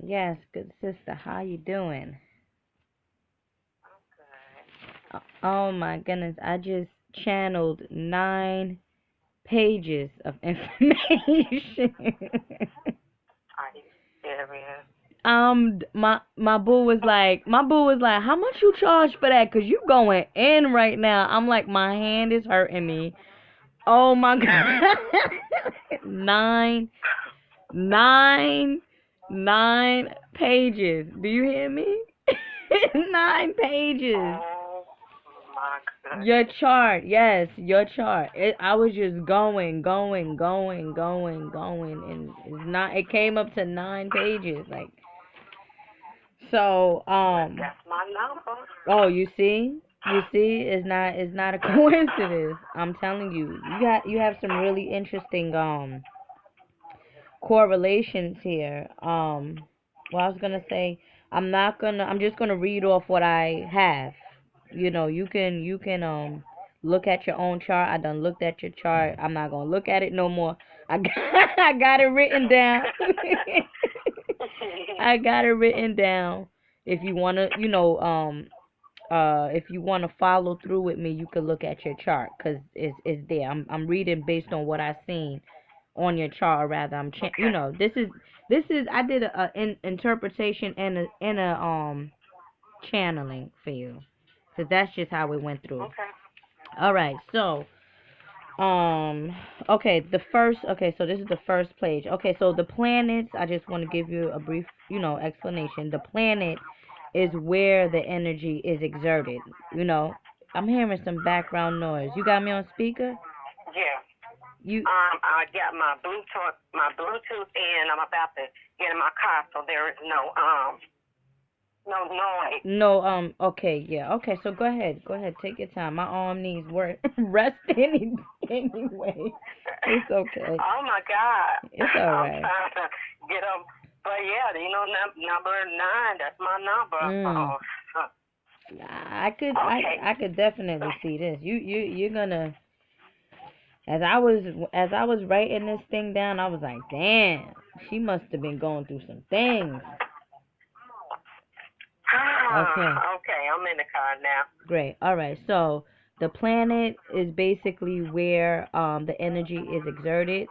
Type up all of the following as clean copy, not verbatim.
Yes, good sister. How you doing? Oh my goodness, I just channeled 9 pages of information. Are you serious? my boo was like, how much you charge for that? 'Cause you going in right now. I'm like, my hand is hurting me. Oh my god, nine, nine, 9 pages. Do you hear me? 9 pages. Oh my Your goodness. chart, yes, your chart. I was just going, and it came up to 9 pages. Like, so, Well, that's my number. oh, you see, it's not a coincidence. I'm telling you, you have some really interesting correlations here. Well, I was gonna say, I'm just gonna read off what I have. You can look at your own chart. I done looked at your chart. I'm not gonna look at it no more. I got, I got it written down. I got it written down. If you wanna, if you wanna follow through with me, you can look at your chart, 'cause it's there. I'm reading based on what I seen on your chart, or rather, Okay. this is I did a interpretation and a channeling for you. So that's just how we went through. Okay. All right, so um, okay, so this is the first page. Okay, so the planets. I just want to give you a brief, explanation. The planet is where the energy is exerted. You know, I'm hearing some background noise. You got me on speaker? Yeah. You I got my Bluetooth in. I'm about to get in my car, so there is no noise. No, okay, yeah, okay, so go ahead, take your time. My arm needs work, rest anyway. It's okay. Oh my God. It's I'm alright. trying to get up, but yeah, number 9. That's my number. Mm, So, I could, I, okay. I could definitely see this. You're gonna, as I was writing this thing down, I was like, damn, she must have been going through some things. Okay. Okay, I'm in the car now. Great. All right. So the planet is basically where the energy is exerted.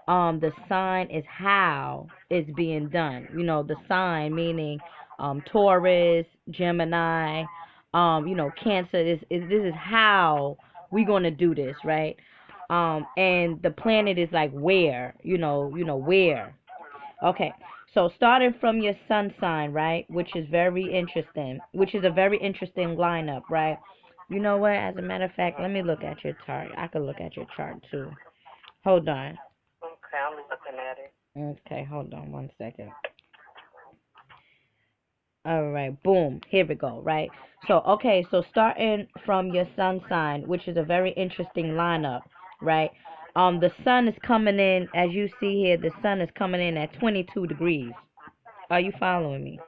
The sign is how it's being done. The sign meaning Taurus, Gemini, Cancer is this is how we gonna do this, right? And the planet is like where, where. Okay. So starting from your sun sign, right, which is a very interesting lineup, right? You know what? As a matter of fact, let me look at your chart. I could look at your chart too. Hold on. Okay, I'm looking at it. Okay, hold on one second. All right, boom. Here we go, right? So, okay, so starting from your sun sign, which is a very interesting lineup, right? The sun is coming in, as you see here, the sun is coming in at 22 degrees. Are you following me?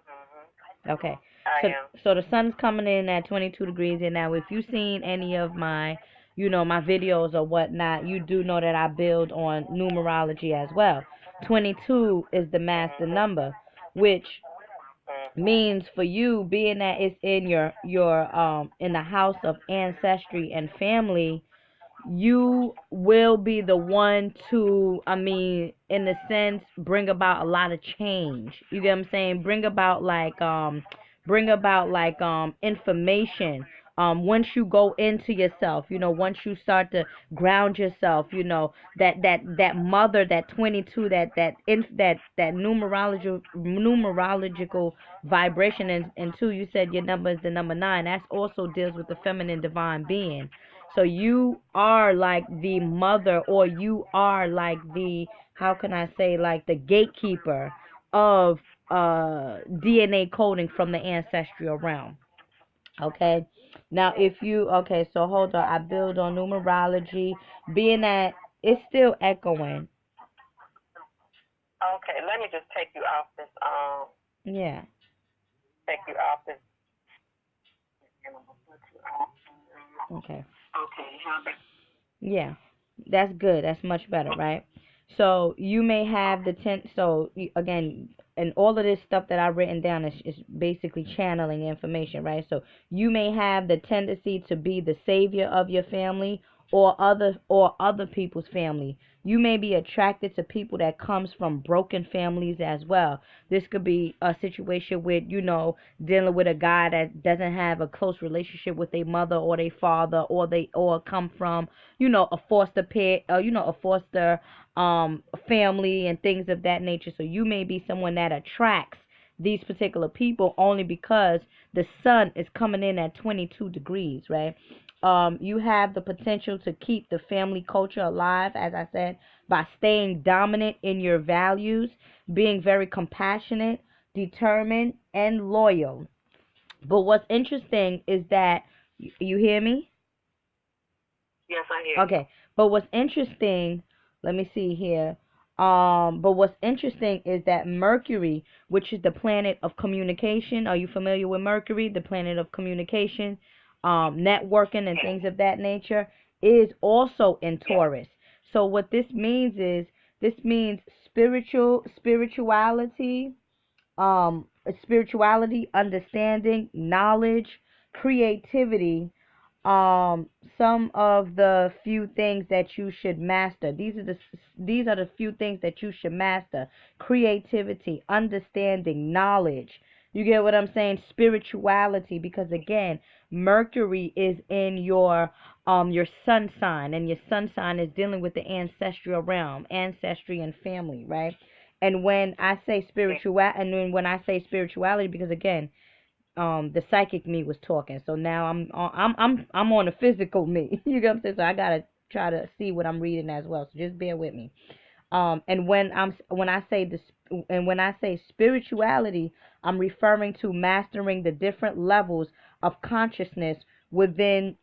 Okay. I So am. so the sun's coming in at 22 degrees, and now if you've seen any of my, my videos or whatnot, you do know that I build on numerology as well. 22 is the master Mhm. number, which Mhm. means for you, being that it's in your in the house of ancestry and family, you will be the one to, I mean, in a sense, bring about a lot of change. You get what I'm saying? Bring about like information. Once you go into yourself, once you start to ground yourself, that mother, that 22, that numerological vibration, and two, you said your number is the number 9. That also deals with the feminine divine being. So you are like the mother, or you are like the, how can I say, like the gatekeeper of DNA coding from the ancestral realm. Okay. Now if you, okay, so hold on, I build on numerology, being that it's still echoing. Okay, let me just take you off this. Yeah. Take you off this. Okay. Okay, how about? Yeah. That's good. That's much better, right? So you may have the ten. So again, and all of this stuff that I've written down is basically channeling information, right? So you may have the tendency to be the savior of your family or other people's family. You may be attracted to people that comes from broken families as well. This could be a situation with, dealing with a guy that doesn't have a close relationship with their mother or their father, or come from, a foster pet, or a foster family and things of that nature. So you may be someone that attracts these particular people only because the sun is coming in at 22 degrees, right? You have the potential to keep the family culture alive, as I said, by staying dominant in your values, being very compassionate, determined, and loyal. But what's interesting is that you hear me? Yes, I hear you. Okay, but what's interesting, let me see here. But what's interesting is that Mercury, which is the planet of communication, are you familiar with Mercury, the planet of communication, networking, and Yes. things of that nature, is also in Yes. Taurus. So what this means is this means spirituality, understanding, knowledge, creativity, um some of the few things that you should master. These are the few things that you should master: creativity, understanding, knowledge. You get what I'm saying? Spirituality, because again, Mercury is in your sun sign, and your sun sign is dealing with the ancestral realm, ancestry and family, right? And when I say Yes. when I say spirituality, because again, the psychic me was talking. So now I'm on a physical me. You get what I'm saying? So I gotta try to see what I'm reading as well. So just bear with me. And when I say spirituality, I'm referring to mastering the different levels of consciousness within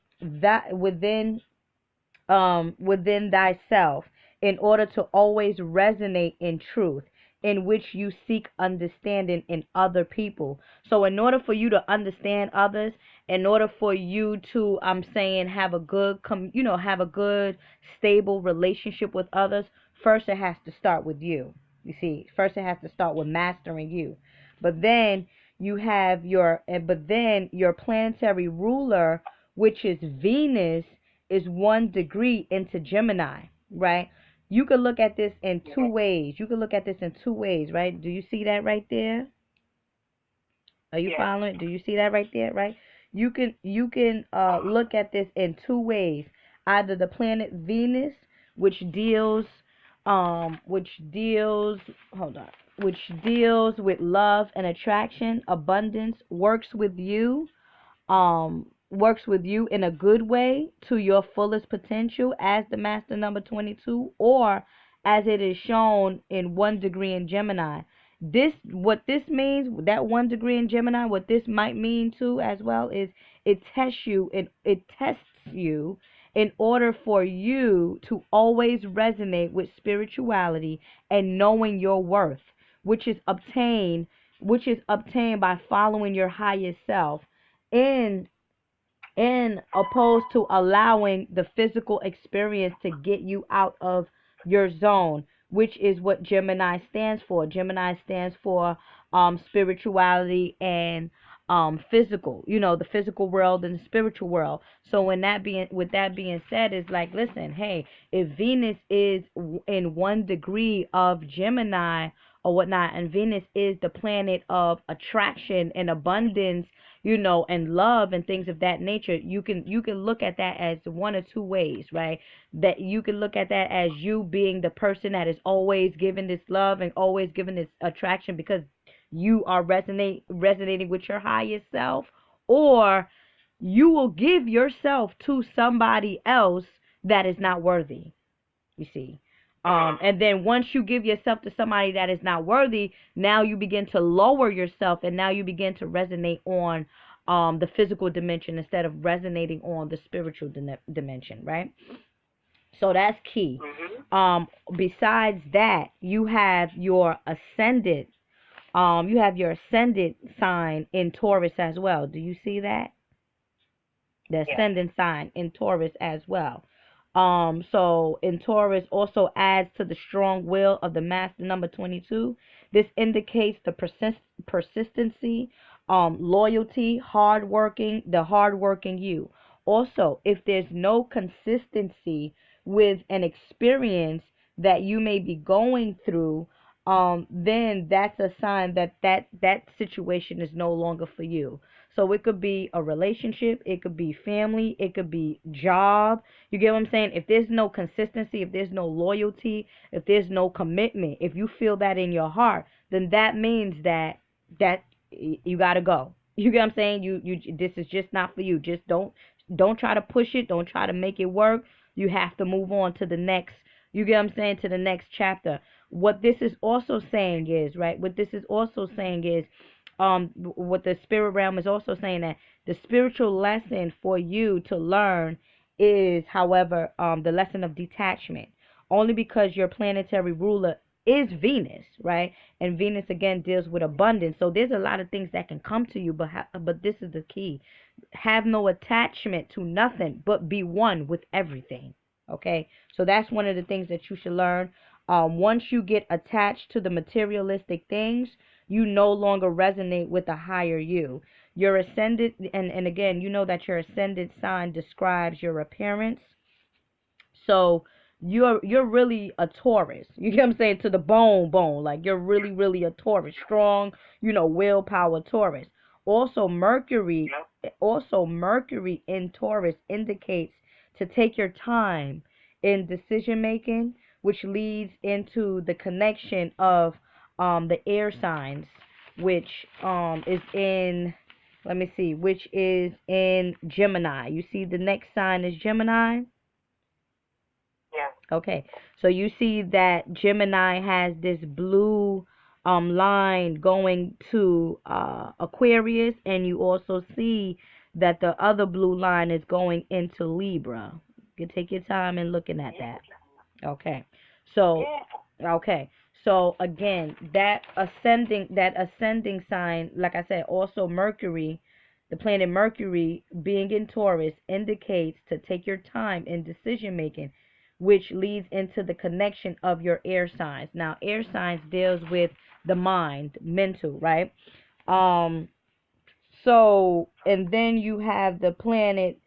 thyself, in order to always resonate in truth, in which you seek understanding in other people. So in order for you to understand others, in order for you to, I'm saying, have a good have a good stable relationship with others, first it has to start with you. You see, first it has to start with mastering you. But then your planetary ruler, which is Venus, is 1 degree into Gemini, right? You could look at this in two Yes. ways. You could look at this in two ways, right? Do you see that right there? Are you Yes. following? Do you see that right there, right? You can look at this in two ways. Either the planet Venus, which deals which deals hold on, which deals with love and attraction, abundance, works with you in a good way to your fullest potential as the master number 22, or as it is shown in 1 degree in Gemini. What this means, that 1 degree in Gemini, what this might mean too as well, is it tests you in order for you to always resonate with spirituality and knowing your worth, which is obtained by following your highest self, in opposed to allowing the physical experience to get you out of your zone, which is what Gemini stands for. Gemini stands for spirituality and physical, the physical world and the spiritual world. So with that being said, is like, listen, hey, if Venus is in 1 degree of Gemini or whatnot, and Venus is the planet of attraction and abundance, and love and things of that nature, you can look at that as one or two ways, right? That you can look at that as you being the person that is always giving this love and always giving this attraction because you are resonating with your highest self, or you will give yourself to somebody else that is not worthy, you see. And then once you give yourself to somebody that is not worthy, now you begin to lower yourself, and now you begin to resonate on the physical dimension instead of resonating on the spiritual dimension, right? So that's key. Mhm. Besides that, you have your ascendant sign in Taurus as well. Do you see that? The Yes. ascendant sign in Taurus as well. So in Taurus also adds to the strong will of the master number 22. This indicates the persistency, loyalty, the hardworking you. Also, if there's no consistency with an experience that you may be going through, then that's a sign that that situation is no longer for you. So it could be a relationship, it could be family, it could be job. You get what I'm saying? If there's no consistency, if there's no loyalty, if there's no commitment, if you feel that in your heart, then that means that you got to go. You get what I'm saying? You this is just not for you. Just don't try to push it, don't try to make it work. You have to move on to the next, you get what I'm saying, to the next chapter. What this is also saying is, right? What this is also saying is what the spirit realm is also saying, that the spiritual lesson for you to learn is, however, the lesson of detachment. Only because your planetary ruler is Venus, right? And Venus again deals with abundance. So there's a lot of things that can come to you, but this is the key. Have no attachment to nothing, but be one with everything. Okay? So that's one of the things that you should learn. Once you get attached to the materialistic things, you no longer resonate with the higher you. Your ascendant, and again, you know that your ascendant sign describes your appearance. So you're really a Taurus. You get what I'm saying? To the bone. Like you're really a Taurus. Strong, willpower Taurus. Also Mercury also Mercury in Taurus indicates to take your time in decision making, which leads into the connection of the air signs, which is in, let me see, which is in Gemini. You see the next sign is Gemini. Yeah. Okay, so you see that Gemini has this blue line going to Aquarius, and you also see that the other blue line is going into Libra. You can take your time in looking at that. Okay. So okay. So again, that ascending sign, like I said, also Mercury, the planet Mercury being in Taurus indicates to take your time in decision making, which leads into the connection of your air signs. Now, air signs deals with the mind, mental, right? Um so, and then you have the planet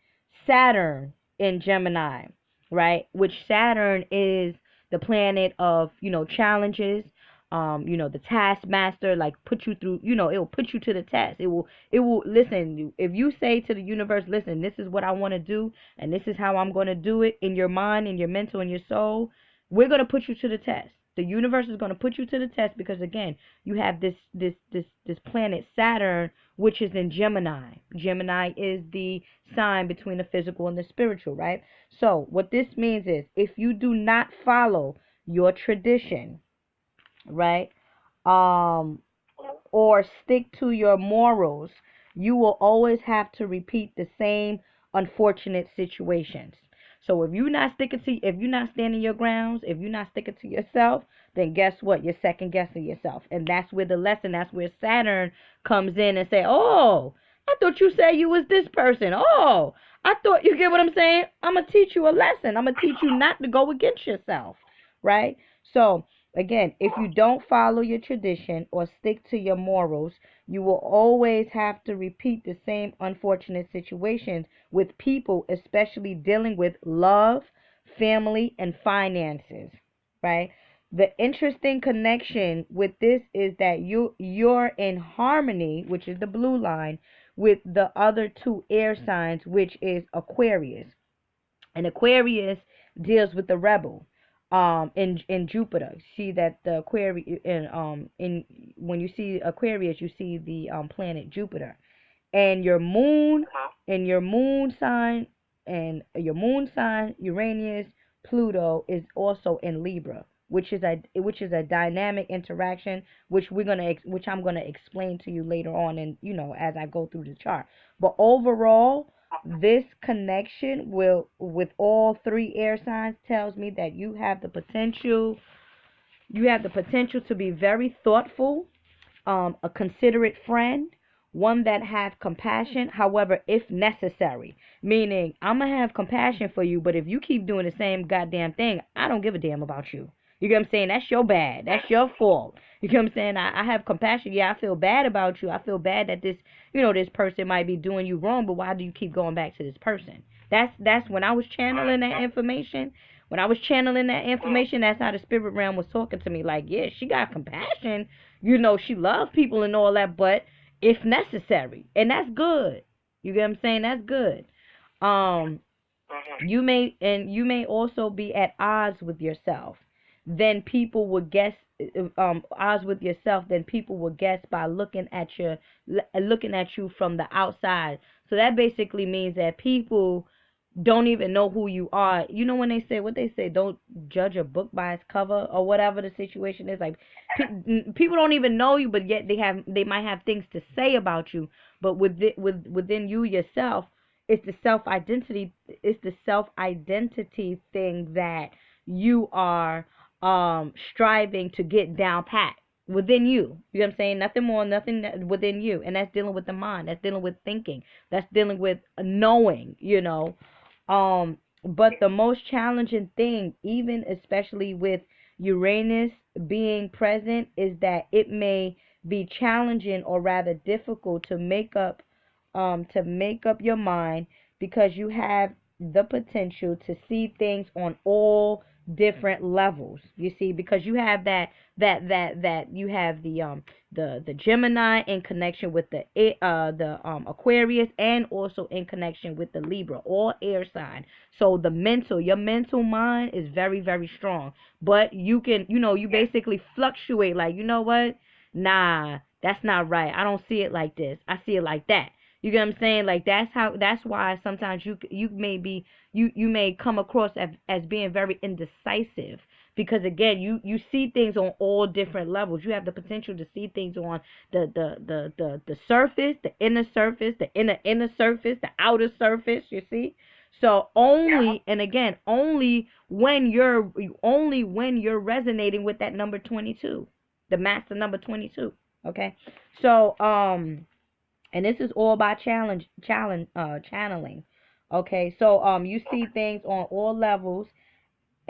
Saturn in Gemini, right? Which Saturn is the planet of, challenges, the taskmaster, like put you through, it will put you to the test. It will listen, if you say to the universe, listen, this is what I want to do, and this is how I'm going to do it in your mind, in your mental, in your soul, we're going to put you to the test. The universe is going to put you to the test because again, you have this planet Saturn, which is in Gemini. Gemini is the sign between the physical and the spiritual, right? So what this means is if you do not follow your tradition, right? Um or stick to your morals, you will always have to repeat the same unfortunate situations. So if you're not standing your grounds, if you're not sticking to yourself, then guess what? You're second guessing yourself. And that's where that's where Saturn comes in and say, "Oh, I thought you said you was this person. Oh, I thought," you get what I'm saying? I'm going to teach you a lesson. I'm going to teach you not to go against yourself, right? So, again, if you don't follow your tradition or stick to your morals, you will always have to repeat the same unfortunate situations with people, especially dealing with love, family, and finances, right? The interesting connection with this is that you're in harmony, which is the blue line, with the other two air signs, which is Aquarius. And Aquarius deals with the rebel. In Jupiter, see that the Aquarius in when you see Aquarius, you see the planet Jupiter, and your moon sign, Uranus, Pluto is also in Libra, which is a dynamic interaction, which I'm gonna explain to you later on, and as I go through the chart. But overall, this connection will with all three air signs tells me that you have the potential to be very thoughtful, a considerate friend, one that has compassion, however, if necessary. Meaning, I'm going to have compassion for you, but if you keep doing the same goddamn thing, I don't give a damn about you. You get what I'm saying? That's your bad. That's your fault. You get what I'm saying? I have compassion. Yeah, I feel bad about you. I feel bad that this, this person might be doing you wrong, but why do you keep going back to this person? That's when I was channeling that information. When I was channeling that information, that's how the spirit realm was talking to me. Like, yeah, she got compassion. She loves people and all that, but if necessary, and that's good. You get what I'm saying? That's good. Um, you may also be at odds with yourself. Then people will guess odds with yourself. Then people will guess by looking at you from the outside. So that basically means that people don't even know who you are. You know when they say what they say, don't judge a book by its cover or whatever the situation is. Like people don't even know you, but yet they might have things to say about you. But within you yourself, it's the self identity. It's the self identity thing that you are striving to get down pat within you. You know what I'm saying? Nothing more, nothing within you. And that's dealing with the mind. That's dealing with thinking. That's dealing with knowing, but the most challenging thing, even especially with Uranus being present, is that it may be challenging or rather difficult to make up your mind, because you have the potential to see things on all different levels. You see, because you have that you have the Gemini in connection with the Aquarius, and also in connection with the Libra, all air sign. So your mental mind is very, very strong, but you can, you basically fluctuate. Like, you know what? Nah, that's not right. I don't see it like this. I see it like that. You get what I'm saying? Like, that's why sometimes you may come across as being very indecisive, because again, you see things on all different levels. You have the potential to see things on the surface, the inner surface, the inner surface, the outer surface, you see? So only when you're resonating with that number 22, the master number 22, okay? So and this is all by channeling. Okay, so you see things on all levels,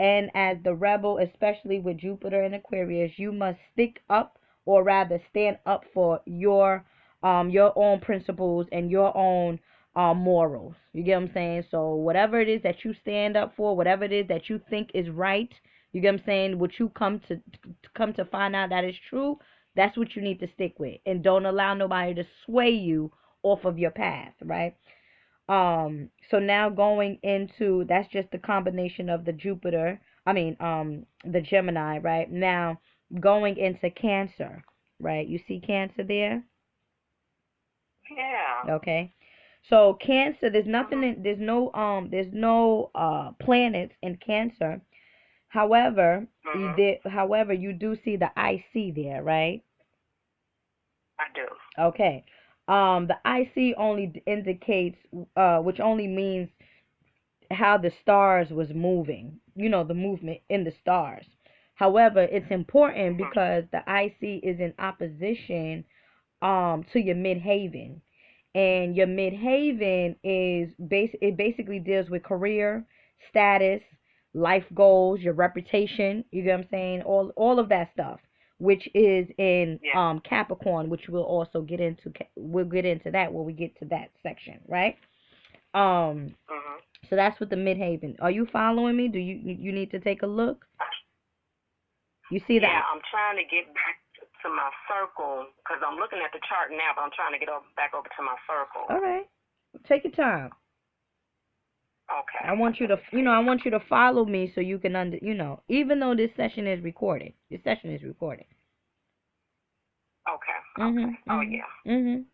and as the rebel, especially with Jupiter and Aquarius, you must stick up, or rather stand up for your own principles and your own morals. You get what I'm saying? So whatever it is that you stand up for, whatever it is that you think is right, you get what I'm saying, what you come to find out that is true, that's what you need to stick with, and don't allow nobody to sway you off of your path, right? So now going into, that's just the combination of the Jupiter, the Gemini, right? Now going into Cancer, right? You see Cancer there? Yeah. Okay. So Cancer, there's no planets in Cancer. However, you do see the IC there, right? I do. Okay. The IC only indicates, which only means how the stars was moving, the movement in the stars. However, it's important because the IC is in opposition to your midhaven. And your midhaven it basically deals with career, status, life goals, your reputation, you get what I'm saying? All of that stuff, which is in Capricorn, which we'll get into that when we get to that section, right? Um so that's with the midhaven. Are you following me? Do you need to take a look? You see that? Yeah, I'm trying to get back to my circle because I'm looking at the chart now, but I'm trying to get back over to my circle. All right. Take your time. Okay. I want you to follow me so you can even though this session is recorded. This session is recorded. Okay. Mhm. Okay. Oh yeah. Mhm.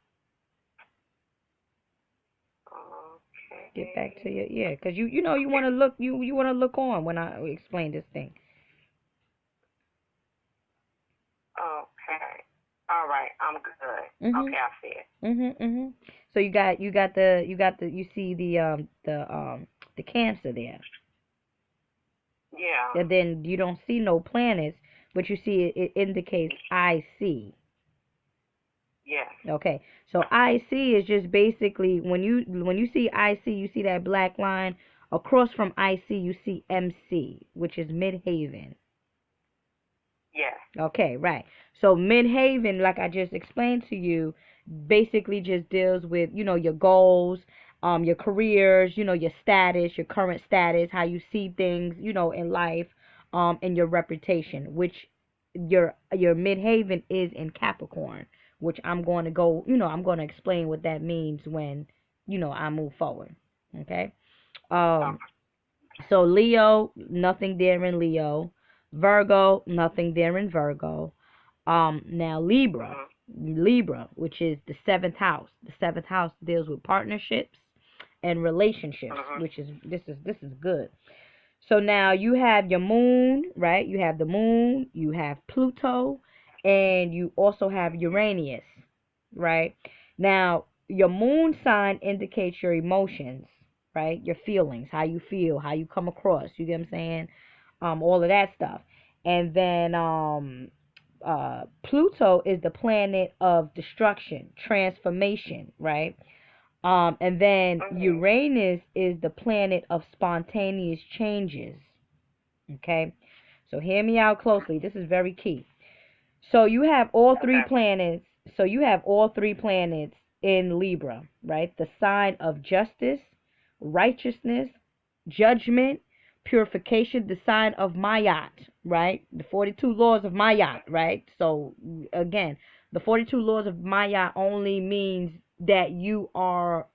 Okay. Get back to your cuz you want to look you want to look on when I explain this thing. Okay. All right. I'm good. Okay, I see it. Mhm. So you see the Cancer there. Yeah. And then you don't see no planets, but you see it indicates IC. Yes. Okay, so IC is just basically when you see IC, you see that black line across from IC. You see MC, which is midhaven. Okay, right. So Midhaven, like I just explained to you, basically just deals with, your goals, your careers, your status, your current status, how you see things, in life, and your reputation, which your Midhaven is in Capricorn, which I'm going to go, I'm going to explain what that means when, I move forward. Okay? Um Okay. so Leo, nothing there in Leo. Virgo, nothing there in Virgo. Now Libra, Mhm. Libra, which is the seventh house. The seventh house deals with partnerships and relationships, Mhm. which is this is good. So now you have your moon, right? You have the moon, you have Pluto, and you also have Uranus, right? Now, your moon sign indicates your emotions, right? Your feelings, how you feel, how you come across, you get what I'm saying? All of that stuff. And then Pluto is the planet of destruction, transformation, right? And then Mhm. Uranus is the planet of spontaneous changes. Okay? So hear me out closely. This is very key. So you have all three Okay. planets. So you have all three planets in Libra, right? The sign of justice, righteousness, judgment, purification, the sign of Mayat, right? The 42 laws of Mayat, right? So again, the 42 laws of Mayat only means that you are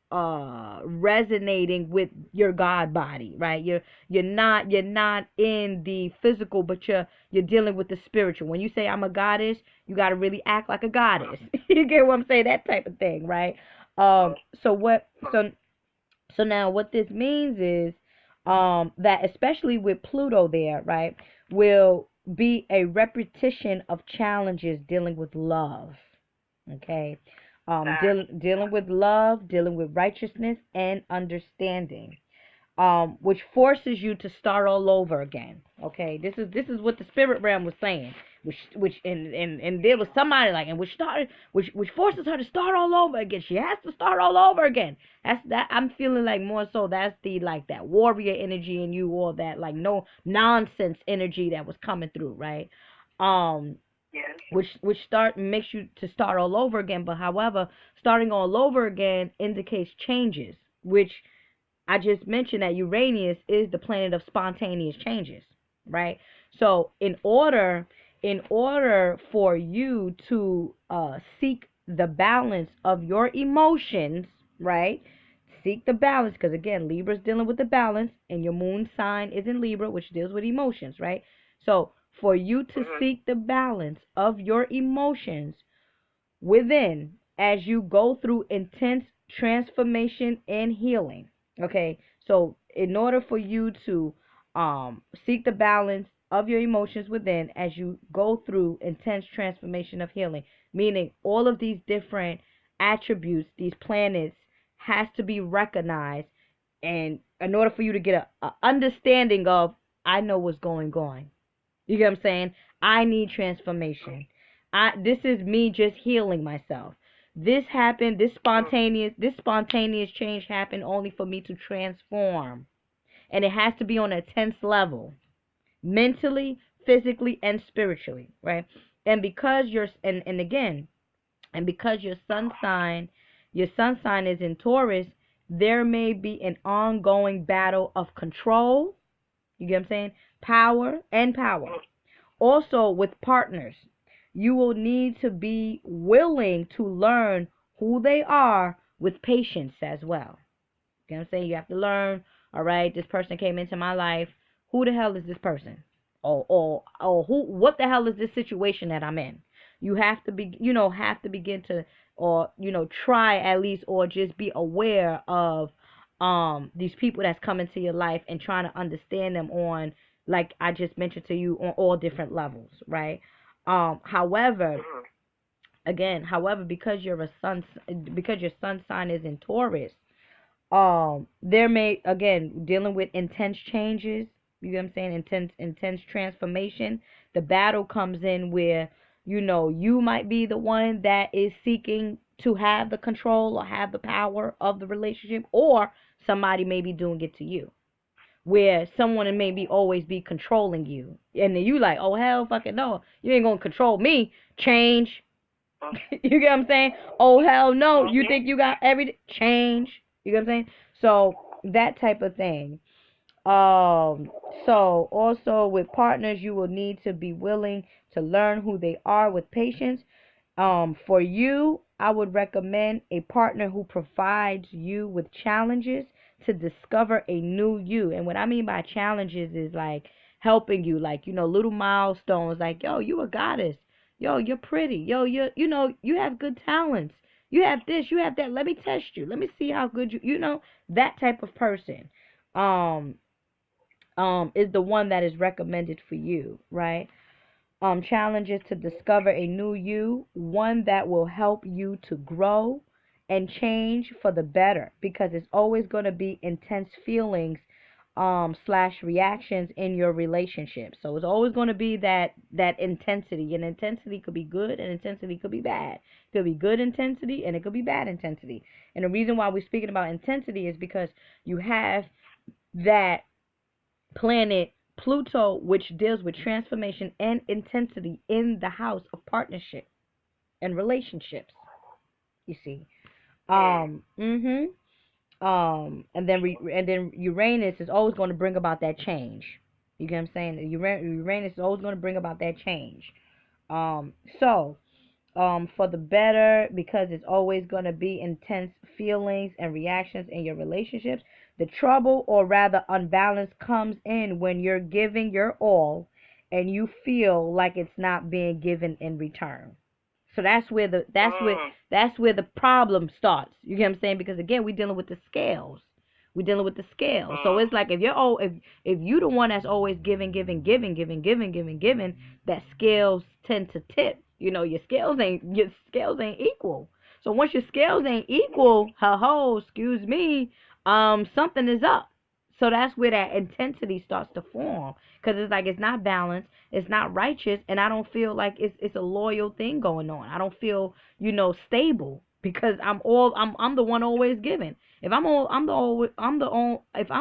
resonating with your God body, right? You're not in the physical, but you're dealing with the spiritual. When you say I'm a goddess, you got to really act like a goddess. You get what I'm saying? That type of thing, right? Mhm. So what? So now what this means is that especially with Pluto there, right, will be a repetition of challenges dealing with love. Okay. Okay. Dealing with love, dealing with righteousness and understanding, which forces you to start all over again. Okay, this is what the spirit realm was saying, which and there was somebody like, and which forces her to start all over again. She has to start all over again. That's that. I'm feeling like more so that's the like that warrior energy in you, or that like no nonsense energy that was coming through, right? Um, Yes. which start makes you to start all over again. But however, starting all over again indicates changes, which I just mentioned that Uranus is the planet of spontaneous changes, right? So in order for you to seek the balance of your emotions, right? Seek the balance because again, Libra's dealing with the balance, and your moon sign is in Libra, which deals with emotions, right? So for you to Mhm. seek the balance of your emotions within as you go through intense transformation and healing. Okay, so in order for you to seek the balance of your emotions within as you go through intense transformation of healing, meaning all of these different attributes, these planets, has to be recognized, and in order for you to get a understanding of, I know what's going on. You get what I'm saying? I need transformation. This is me just healing myself. This happened, this spontaneous change happened only for me to transform. And it has to be on a tense level, mentally, physically, and spiritually, right? And because you're and again, and because your sun sign is in Taurus, there may be an ongoing battle of control. You get what I'm saying? Power. Also, with partners, you will need to be willing to learn who they are with patience as well. You know what I'm saying? You have to learn, all right, this person came into my life. Who the hell is this person? Or what the hell is this situation that I'm in? You have to begin to, or, try at least, or just be aware of these people that's coming to your life and trying to understand them on, like I just mentioned to you, on all different levels, right? However, Mhm. because because your sun sign is in Taurus, there may, again, dealing with intense changes, you know what I'm saying, intense transformation. The battle comes in where, you might be the one that is seeking to have the control or have the power of the relationship, or somebody may be doing it to you, where someone may be always be controlling you, and then you like, oh hell fucking no, you ain't gonna control me. Change. You get what I'm saying? Oh hell no, you Mhm. think you got every change? You get what I'm saying? So that type of thing. So also with partners, you will need to be willing to learn who they are with patience. For you, I would recommend a partner who provides you with challenges to discover a new you. And what I mean by challenges is like helping you, like, little milestones, like, yo, you a goddess. Yo, you're pretty. Yo, you have good talents. You have this, you have that. Let me test you. Let me see how good that type of person. Um, is the one that is recommended for you, right? Challenges to discover a new you, one that will help you to grow and change for the better, because it's always going to be intense feelings slash reactions in your relationship. So it's always going to be that intensity, and intensity could be good and intensity could be bad. It could be good intensity and it could be bad intensity. And the reason why we're speaking about intensity is because you have that planet Pluto, which deals with transformation and intensity in the house of partnership and relationships. You see, Mm. and then Uranus is always going to bring about that change. You get what I'm saying? Uranus is always going to bring about that change. Um, so for the better, because it's always going to be intense feelings and reactions in your relationships. The trouble, or rather unbalance, comes in when you're giving your all and you feel like it's not being given in return. So Mm. that's where the problem starts. You get what I'm saying? Because again, we're dealing with the scales. We're dealing with the scales. So Mm. it's like if you the one that's always giving, that scales tend to tip. Your scales ain't equal. So once your scales ain't equal, excuse me, something is up. So that's where that intensity starts to form, because it's like it's not balanced, it's not righteous, and I don't feel like it's a loyal thing going on. I don't feel stable, because I'm the one always giving. If I'm all I'm the all if I'm